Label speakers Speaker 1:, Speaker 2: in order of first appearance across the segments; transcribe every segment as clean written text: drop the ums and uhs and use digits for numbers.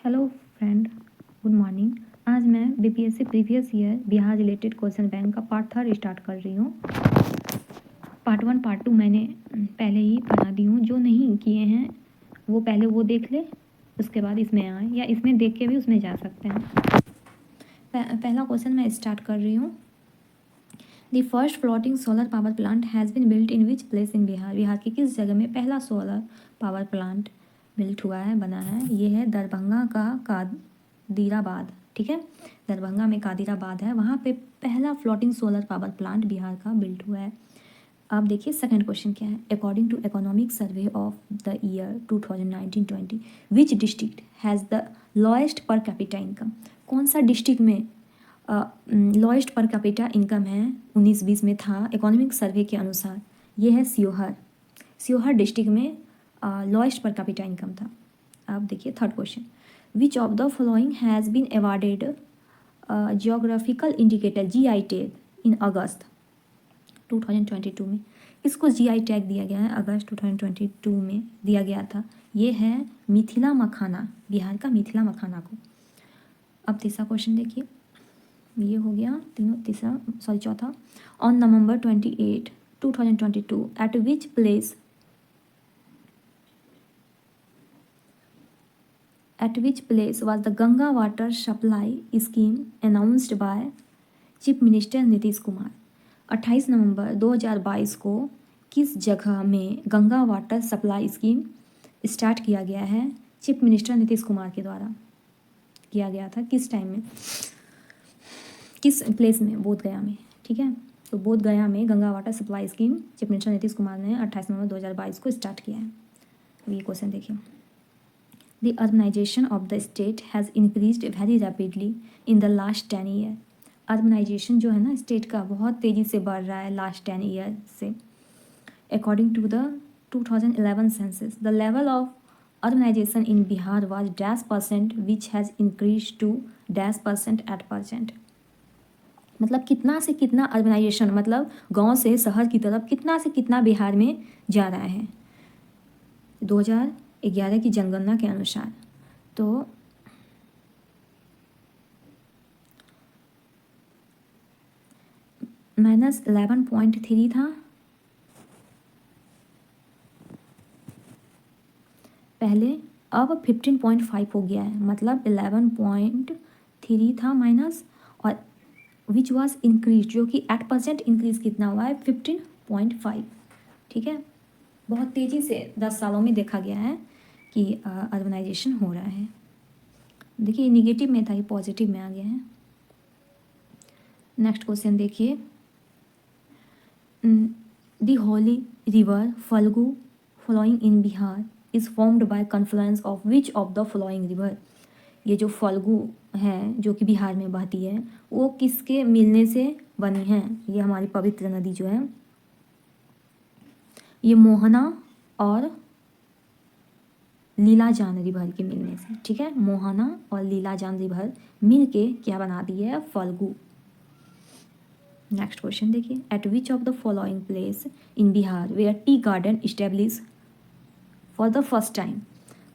Speaker 1: Hello friend, good morning. आज मैं BPSC previous year Bihar related question bank का part 3 start कर रही हूँ। पार्ट 1 पार्ट 2 मैंने पहले ही बना दी हूँ। जो नहीं किए हैं वो पहले वो देख ले, उसके बाद इसमें आए, या इसमें देख के भी उसमें जा सकते हैं। पहला क्वेश्चन मैं स्टार्ट कर रही हूँ। The first floating solar power plant has been built in which place in Bihar. Bihar की किस जगह में पहला सोलर पावर प्लांट बिल्ट हुआ है, बना है? ये है दरभंगा का कादिराबाद। ठीक है, दरभंगा में कादिराबाद है, वहाँ पे पहला floating solar power plant Bihar का बिल्ट हुआ है। अब देखिए सेकंड क्वेश्चन क्या है। According to economic survey of the year 2019-20 which district has the lowest per capita income. कौन सा डिस्ट्रिक्ट में लोएस्ट पर कैपिटा इनकम है 19-20 में था इकोनॉमिक सर्वे के अनुसार? ये है सीहोर। सीहोर डिस्ट्रिक्ट में लोएस्ट पर कैपिटा इनकम था। अब देखिए third question. Which of the following has been awarded geographical indicator GI tag in August 2022 में? इसको GI टैग दिया गया है, अगस्त 2022 में दिया गया था। ये है मिथिला मखाना, बिहार का मिथिला मखाना को। अब तीसरा क्वेश्चन देखिए, ये हो गया चौथा। On November 28, 2022 eight which place was the Ganga water supply scheme announced by chief minister Nitish Kumar? 28 नवंबर 2022 को किस जगह में Ganga water supply scheme start किया गया है? चीफ मिनिस्टर नीतीश कुमार के द्वारा किया गया था। किस टाइम में, किस प्लेस में? बोधगया में। ठीक है, तो बोधगया में Ganga water supply scheme chief minister Nitish Kumar ने 28 नवंबर 2022 को स्टार्ट किया है। ये क्वेश्चन देखिए। The urbanization of the state has increased very rapidly in the last 10 years. Urbanisation जो है ना स्टेट का, बहुत तेज़ी से बढ़ रहा है लास्ट 10 ईयर से। According to the 2011 census the level of urbanization in Bihar was -% which has increased to -% at present. मतलब कितना से कितना अर्बनाइजेशन, मतलब गांव से शहर की तरफ कितना से कितना बिहार में जा रहा है 2011 की जनगणना के अनुसार। तो -11.3 था पहले, अब 15.5 हो गया है, मतलब 11.3 था माइनस, और विच वॉज इंक्रीज, जो कि एट परसेंट इंक्रीज कितना हुआ है? 15.5। ठीक है, बहुत तेज़ी से 10 सालों में देखा गया है कि अर्बनाइजेशन हो रहा है। देखिए निगेटिव में था, ये पॉजिटिव में आ गया है। नेक्स्ट क्वेश्चन देखिए। The holy river Falgu flowing in Bihar is formed by confluence of which of the following river. ये जो फल्गु है जो कि बिहार में बहती है, वो किसके मिलने से बनी है? ये हमारी पवित्र नदी जो है, ये मोहना और लीलाजान रिवर के मिलने से। ठीक है, मोहना और लीलाजान रिवर मिल के क्या बनाती है? फल्गु। नेक्स्ट क्वेश्चन देखिए। At which of the following place in Bihar where tea garden establish for the first time.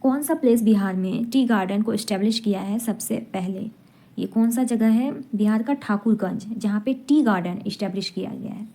Speaker 1: कौन सा प्लेस बिहार में टी गार्डन को इस्टेब्लिश किया है सबसे पहले? ये कौन सा जगह है? बिहार का ठाकुरगंज, जहाँ पे टी गार्डन इस्टेब्लिश किया गया है।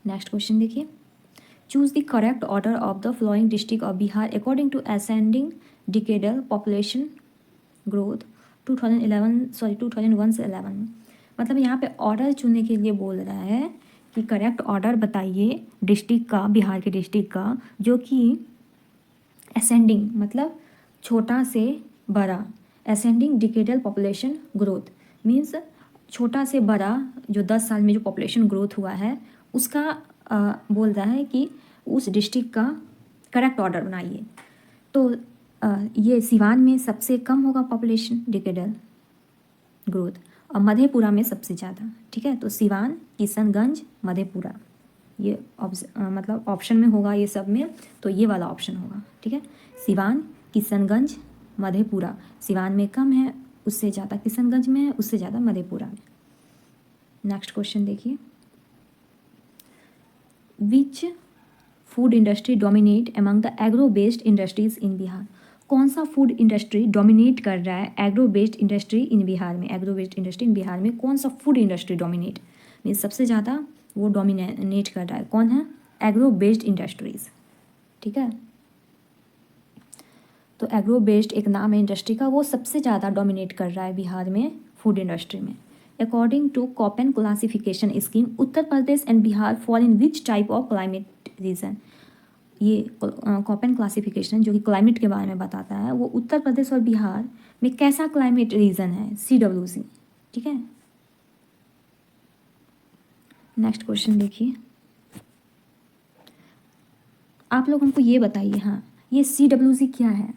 Speaker 1: नेक्स्ट क्वेश्चन देखिए। Choose the correct order of the flowing district of Bihar according to ascending decadal population growth 2001 से 11 में। मतलब यहाँ पे ऑर्डर चुनने के लिए बोल रहा है कि करेक्ट ऑर्डर बताइए डिस्ट्रिक्ट का, बिहार के डिस्ट्रिक्ट का, जो कि असेंडिंग मतलब छोटा से बड़ा, ascending decadal population growth means छोटा से बड़ा, जो 10 साल में जो पॉपुलेशन ग्रोथ हुआ है उसका बोल रहा है कि उस डिस्ट्रिक्ट का करेक्ट ऑर्डर बनाइए। तो ये सिवान में सबसे कम होगा पॉपुलेशन डिकेडल ग्रोथ, और मधेपुरा में सबसे ज़्यादा। ठीक है, तो सिवान, किशनगंज, मधेपुरा, ये मतलब ऑप्शन में होगा ये सब में, तो ये वाला ऑप्शन होगा। ठीक है, सिवान, किशनगंज, मधेपुरा। सिवान में कम है, उससे ज़्यादा किशनगंज में है, उससे ज़्यादा मधेपुरा में। नेक्स्ट क्वेश्चन देखिए। Which food industry dominate among the agro based industries in Bihar. कौन सा फूड इंडस्ट्री डोमिनेट कर रहा है agro based industry in Bihar में? Agro based industry in Bihar में कौन सा फूड इंडस्ट्री डोमिनेट मीन्स सबसे ज़्यादा वो डोमिनेट कर रहा है? कौन है? Agro based industries. ठीक है, तो एग्रो बेस्ड एक नाम है इंडस्ट्री का, वो सबसे ज़्यादा डोमिनेट कर रहा है बिहार में फूड इंडस्ट्री में। According to Koppen classification scheme, Uttar Pradesh and Bihar fall in which type of climate region? ये कॉपेन क्लासिफिकेशन जो कि क्लाइमेट के बारे में बताता है, वो उत्तर प्रदेश और बिहार में कैसा क्लाइमेट रीजन है? CWC। ठीक है, नेक्स्ट क्वेश्चन देखिए, आप लोग हमको ये बताइए, हाँ ये CWC क्या है?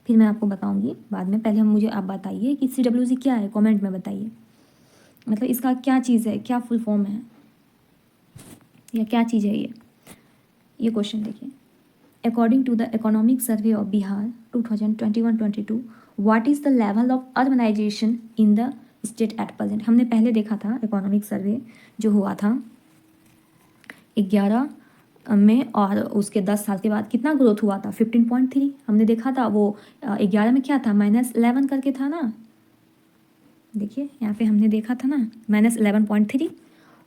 Speaker 1: फिर मैं आपको बताऊंगी बाद में, पहले मुझे आप बताइए कि CWC क्या है, कमेंट में बताइए। मतलब इसका क्या चीज़ है, क्या फुल फॉर्म है, या क्या चीज़ है ये क्वेश्चन देखिए। According to the economic survey of Bihar 2021-22, what is the level of urbanization in the state at present? हमने पहले देखा था इकोनॉमिक सर्वे जो हुआ था 11 में, और उसके 10 साल के बाद कितना ग्रोथ हुआ था? 15.3 हमने देखा था। वो 11 में क्या था? -11 करके था ना, देखिए यहाँ पे हमने देखा था ना -11.3,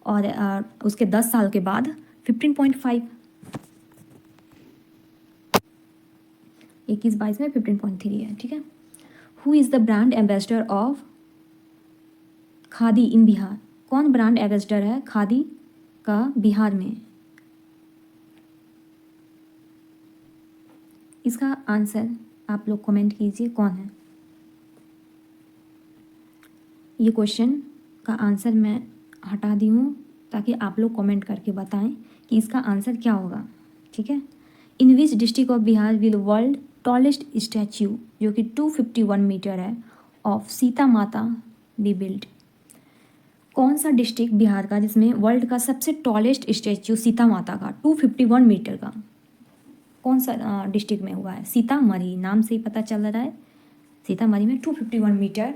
Speaker 1: और उसके 10 साल के बाद 15.5, 21-22 में 15.3 है। ठीक है, who is the brand ambassador of Khadi in Bihar? कौन ब्रांड एम्बेसडर है खादी का बिहार में? इसका आंसर आप लोग कमेंट कीजिए, कौन है? ये क्वेश्चन का आंसर मैं हटा दी हूँ ताकि आप लोग कमेंट करके बताएं कि इसका आंसर क्या होगा। ठीक है, in which district of Bihar will world tallest statue, जो कि 251 मीटर है, ऑफ सीता माता बी बिल्ड? कौन सा डिस्ट्रिक्ट बिहार का जिसमें वर्ल्ड का सबसे टॉलेस्ट स्टैच्यू सीता माता का 251 मीटर का, कौन सा डिस्ट्रिक्ट में हुआ है? सीतामढ़ी, नाम से ही पता चल रहा है सीतामढ़ी में 251 मीटर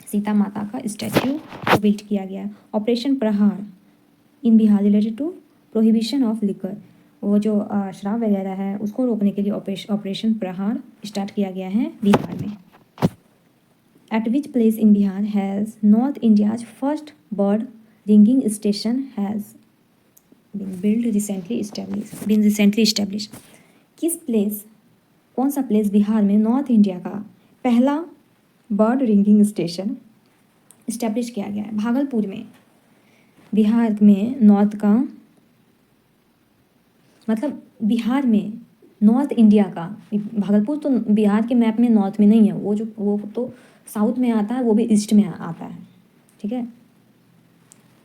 Speaker 1: सीता माता का स्टैच्यू बिल्ड किया गया है। Operation Prahar in Bihar related to prohibition of liquor, वो जो शराब वगैरह है उसको रोकने के लिए ऑपरेशन प्रहार स्टार्ट किया गया है बिहार में। Eight which place in Bihar has north India's first bird ringing station has been recently establish? किस प्लेस, कौन सा प्लेस बिहार में नॉर्थ इंडिया का पहला बर्ड रिंगिंग स्टेशन इस्टेब्लिश किया गया है? भागलपुर में। बिहार में नॉर्थ का मतलब बिहार में नॉर्थ इंडिया का, भागलपुर तो बिहार के मैप में नॉर्थ में नहीं है, वो तो साउथ में आता है, वो भी ईस्ट में आता है। ठीक है,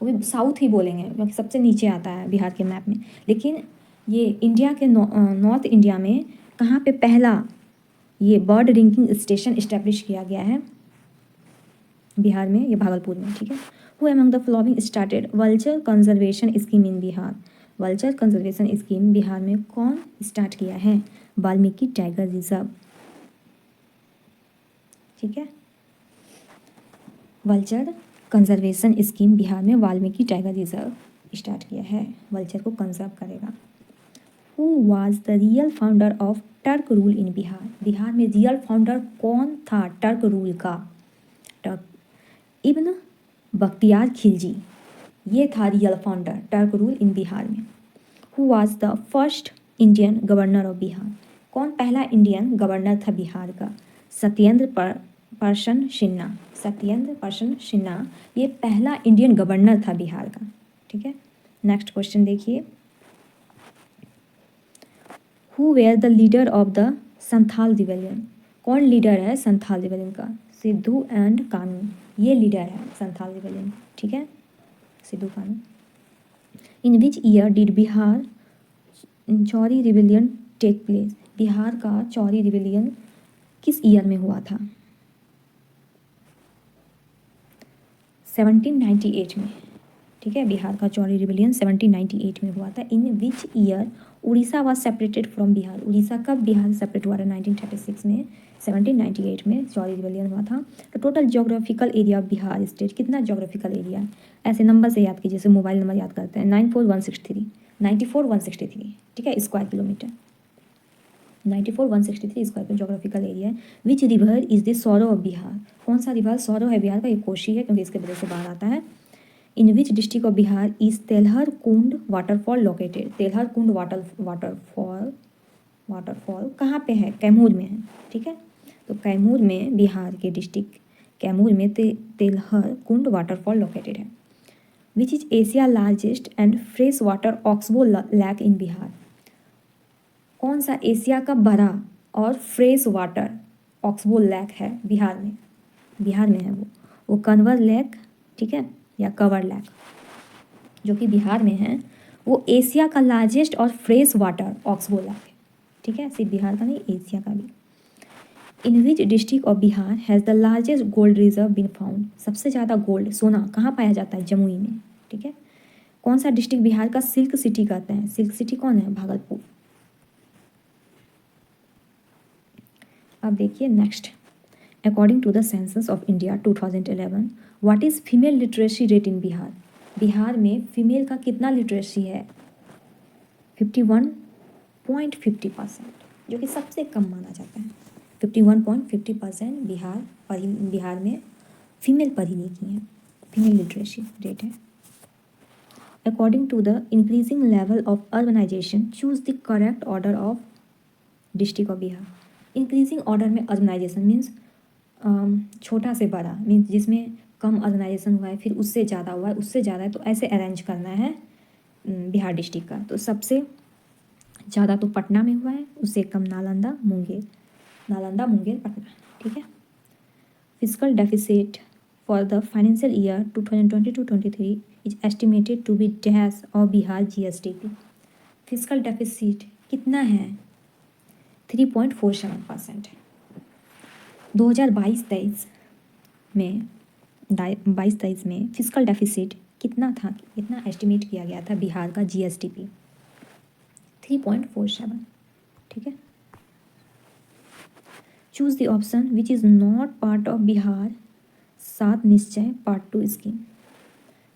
Speaker 1: वो भी साउथ ही बोलेंगे क्योंकि सबसे नीचे आता है बिहार के मैप में। लेकिन ये इंडिया के नॉर्थ इंडिया में कहाँ पे पहला ये बर्ड रिंगिंग स्टेशन इस्टेब्लिश किया गया है? बिहार में, ये भागलपुर में। ठीक है, who among the following started vulture conservation scheme in Bihar? Vulture conservation scheme Bihar में कौन स्टार्ट किया है? Valmiki tiger reserve. ठीक है, वल्चर कंजर्वेशन स्कीम बिहार में वाल्मीकि टाइगर रिजर्व स्टार्ट किया है, वल्चर को कंजर्व करेगा। Who was the real founder of Turk rule in Bihar? Bihar में रियल फाउंडर कौन था टर्क रूल का? इब्न बख्तियार खिलजी, ये था real founder Turk rule in Bihar में। Who was the first Indian governor of Bihar? कौन पहला इंडियन गवर्नर था बिहार का? सत्येंद्र पर्सन सिन्हा। सत्येंद्र पर्सन सिन्हा ये पहला इंडियन गवर्नर था बिहार का। ठीक है, नेक्स्ट क्वेश्चन देखिए, who were the leader of the Santhal rebellion? कौन लीडर है संथाल रिबेलियन का? सिद्धू एंड कानू, ये लीडर है संथाल रिबेलियन। ठीक है, Sidhu Kanhu. In which year did Bihar Chuar rebellion take place? Bihar का चौरी रिबेलियन किस ईयर में हुआ था? 1798 में। ठीक है, बिहार का चौरी रिबेलियन 1798 में हुआ था। In which year Orissa was separated from Bihar? Orissa कब बिहार से सेपरेट हुआ था? 1936 में। 1798 में चौरी रिबेलियन हुआ था। तो total geographical area of Bihar state कितना जोग्राफिकल एरिया? ऐसे नंबर से याद कीजिए, जैसे मोबाइल नंबर याद करते हैं, 94163। ठीक है, स्क्वायर किलोमीटर। 94 163 स्क्वायर का जोग्राफिकल एरिया है। Which river is the sorrow of Bihar, कौन सा रिवर सौरो है बिहार का, ये कोशी है क्योंकि इसके वजह से बाहर आता है। In which district of Bihar is Telhar Kund waterfall located, Telhar Kund waterfall कहाँ पे है, कैमूर में है, ठीक है। तो कैमूर में, बिहार के डिस्ट्रिक्ट कैमूर में तेलहर कुंड वाटरफॉल लोकेटेड है। Which is Asia largest and fresh water oxbow lake in Bihar, कौन सा एशिया का बड़ा और फ्रेश वाटर ऑक्सबो लैक है बिहार में, बिहार में है वो कन्वर लेक, ठीक है, या कवर लैक जो कि बिहार में है, वो एशिया का लार्जेस्ट और फ्रेश वाटर ऑक्सबो लैक है, ठीक है, सिर्फ बिहार का नहीं, एशिया का भी। In which district of Bihar has the largest gold reserve been found, सबसे ज़्यादा गोल्ड सोना कहाँ पाया जाता है, जमुई में, ठीक है। कौन सा डिस्ट्रिक्ट बिहार का सिल्क सिटी कहते हैं, सिल्क सिटी कौन है, भागलपुर। अब देखिए next, according to the census of India 2011 what is female literacy rate in Bihar, Bihar में फीमेल का कितना लिटरेसी है, 51.50%, जो कि सबसे कम माना जाता है। 51.50% बिहार में फीमेल पढ़ी लिखी हैं, फीमेल लिटरेसी रेट है। According to the increasing level of urbanization choose the correct order of district of Bihar, increasing order में अर्बनाइजेशन मीन्स छोटा से बड़ा, मीन्स जिसमें कम अर्बनाइजेशन हुआ है फिर उससे ज़्यादा हुआ है, उससे ज़्यादा है, तो ऐसे अरेंज करना है बिहार डिस्ट्रिक्ट का। तो सबसे ज़्यादा तो पटना में हुआ है, उससे कम नालंदा मुंगेर पटना, ठीक है। Physical deficit for the financial year 2022-23 is estimated to be dash of Bihar GSDP, physical deficit कितना है, 3.47% है। 2022-23 में 22-23 में फिजिकल डेफिसिट कितना था, कितना एस्टिमेट किया गया था बिहार का GSDP, 3.47, ठीक है। Choose the option which is not part of Bihar 7 निश्चय पार्ट 2 स्कीम,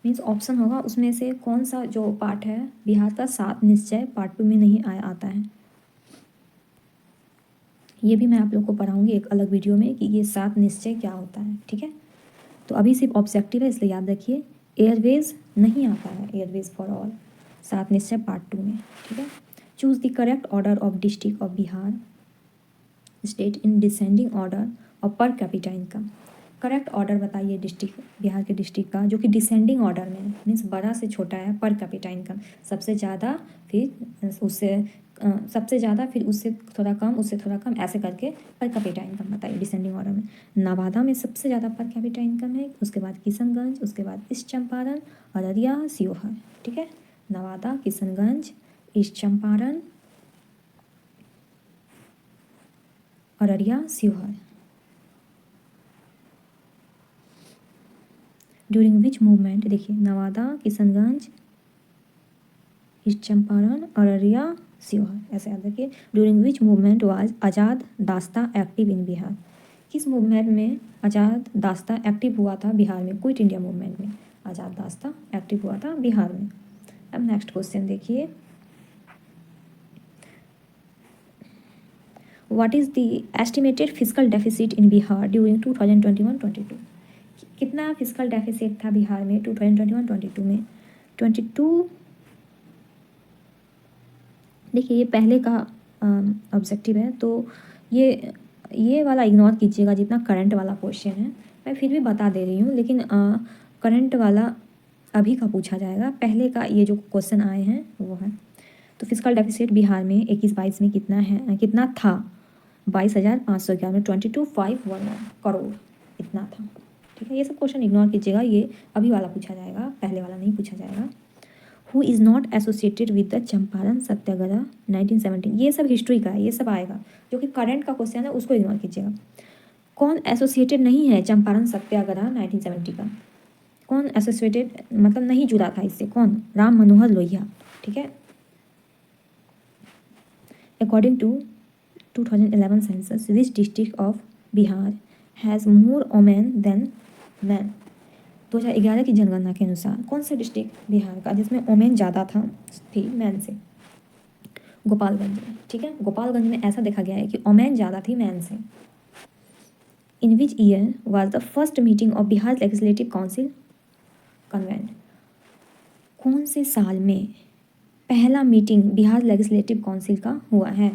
Speaker 1: मीन्स ऑप्शन होगा उसमें से कौन सा जो पार्ट है बिहार का 7 निश्चय पार्ट 2 में नहीं आता है। ये भी मैं आप लोग को पढ़ाऊंगी एक अलग वीडियो में कि ये 7 निश्चय क्या होता है, ठीक है। तो अभी सिर्फ ऑब्जेक्टिव है इसलिए याद रखिए, एयरवेज नहीं आता है, एयरवेज फॉर ऑल 7 निश्चय पार्ट 2 में, ठीक है। Choose the correct order of district of Bihar state in descending order और per capita income, correct order बताइए डिस्ट्रिक्ट बिहार के डिस्ट्रिक्ट का जो कि डिसेंडिंग ऑर्डर में, मीन्स बड़ा से छोटा है, पर कैपिटा इनकम सबसे ज़्यादा फिर उससे सबसे ज़्यादा फिर उससे थोड़ा कम, उससे थोड़ा कम, ऐसे करके पर कैपिटा इनकम बताइए डिसेंडिंग ऑर्डर में। नवादा में सबसे ज़्यादा पर कैपिटा इनकम है, उसके बाद किशनगंज, उसके बाद ईस्ट चंपारण, अररिया, शिवहर, ठीक है। Nawada, Kishanganj, east Champaran, Araria, Sheohar. During which movement, देखिए नवादा, किशनगंज, ईस्ट चंपारण, अररिया, शिवहर, ऐसे याद रखिए। During which movement was Azad Dasta active इन बिहार, किस मूवमेंट में आज़ाद दास्ता एक्टिव हुआ था बिहार में, क्विट इंडिया मूवमेंट में आज़ाद दास्ता एक्टिव हुआ था बिहार में। अब नेक्स्ट क्वेश्चन देखिए, what is the estimated physical deficit in Bihar during 2021-22, कितना फिजिकल डेफिसिट था बिहार में 2021-22 में, 22, देखिए ये पहले का ऑब्जेक्टिव है तो ये वाला इग्नोर कीजिएगा जितना करंट वाला क्वेश्चन है, मैं फिर भी बता दे रही हूँ, लेकिन करंट वाला अभी का पूछा जाएगा, पहले का ये जो क्वेश्चन आए हैं वो है। तो फिजिकल डेफिसिट बिहार में 21-22 में कितना है, कितना था, 22,511, 22,511 करोड़ इतना था, ठीक है। ये सब क्वेश्चन इग्नोर कीजिएगा, ये अभी वाला पूछा जाएगा, पहले वाला नहीं पूछा जाएगा। Who is not associated with the Champaran Satyagraha 1917, ये सब हिस्ट्री का है, ये सब आएगा, जो कि करंट का क्वेश्चन है उसको इग्नोर कीजिएगा। कौन एसोसिएटेड नहीं है चंपारण सत्याग्रह 1970 का, कौन एसोसिएटेड मतलब नहीं जुड़ा था इससे, कौन, राम मनोहर लोहिया, ठीक है। According to 2011 census which district of Bihar has more women than man, 2011 की जनगणना के अनुसार कौन सा डिस्ट्रिक्ट बिहार का जिसमें वोमेन ज़्यादा थी मैन से। गोपालगंज में, ठीक है। गोपालगंज में ऐसा देखा गया है कि वोमेन ज़्यादा थी मैन से। In which year was the first meeting of Bihar legislative council convened, कौन से साल में पहला मीटिंग बिहार लेजिस्लेटिव काउंसिल का हुआ है?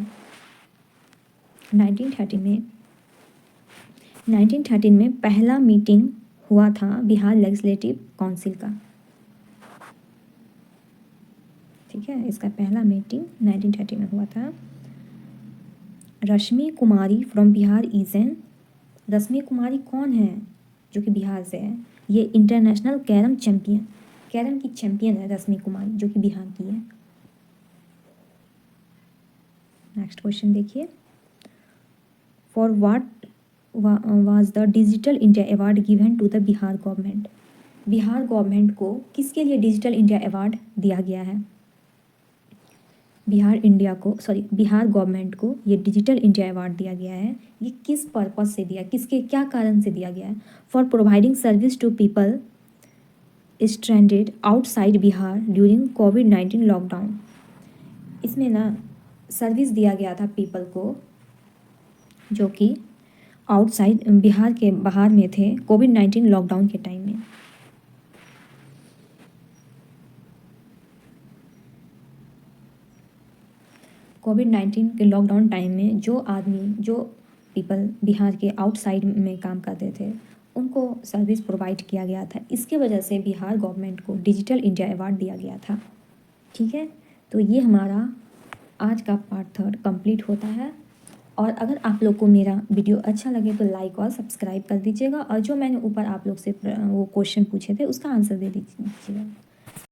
Speaker 1: 1913 में। 1913 में पहला मीटिंग हुआ था बिहार लेजिस्लेटिव काउंसिल का, ठीक है। इसका पहला मीटिंग 1913 में हुआ था। Rashmi Kumari from Bihar is an, Rashmi Kumari कौन है जो कि बिहार से है? ये इंटरनेशनल कैरम चैम्पियन, कैरम की चैम्पियन है रश्मि कुमारी जो कि बिहार की है। नेक्स्ट क्वेश्चन देखिए, for what was the digital India award given to the Bihar government, Bihar government को किसके लिए डिजिटल इंडिया अवार्ड दिया गया है? बिहार गवर्नमेंट को ये डिजिटल इंडिया अवार्ड दिया गया है। ये किस पर्पज से दिया, किसके क्या कारण से दिया गया है? For providing service to people stranded outside Bihar during कोविड-19 लॉकडाउन। इसमें ना सर्विस दिया गया था पीपल को जो कि आउटसाइड बिहार के बाहर में थे कोविड-19 लॉकडाउन के टाइम में। कोविड-19 के लॉकडाउन टाइम में जो पीपल बिहार के आउटसाइड में काम करते थे उनको सर्विस प्रोवाइड किया गया था। इसके वजह से बिहार गवर्नमेंट को डिजिटल इंडिया अवार्ड दिया गया था, ठीक है। तो ये हमारा आज का पार्ट 3 कंप्लीट होता है। और अगर आप लोग को मेरा वीडियो अच्छा लगे तो लाइक और सब्सक्राइब कर दीजिएगा, और जो मैंने ऊपर आप लोग से वो क्वेश्चन पूछे थे उसका आंसर दे दीजिएगा।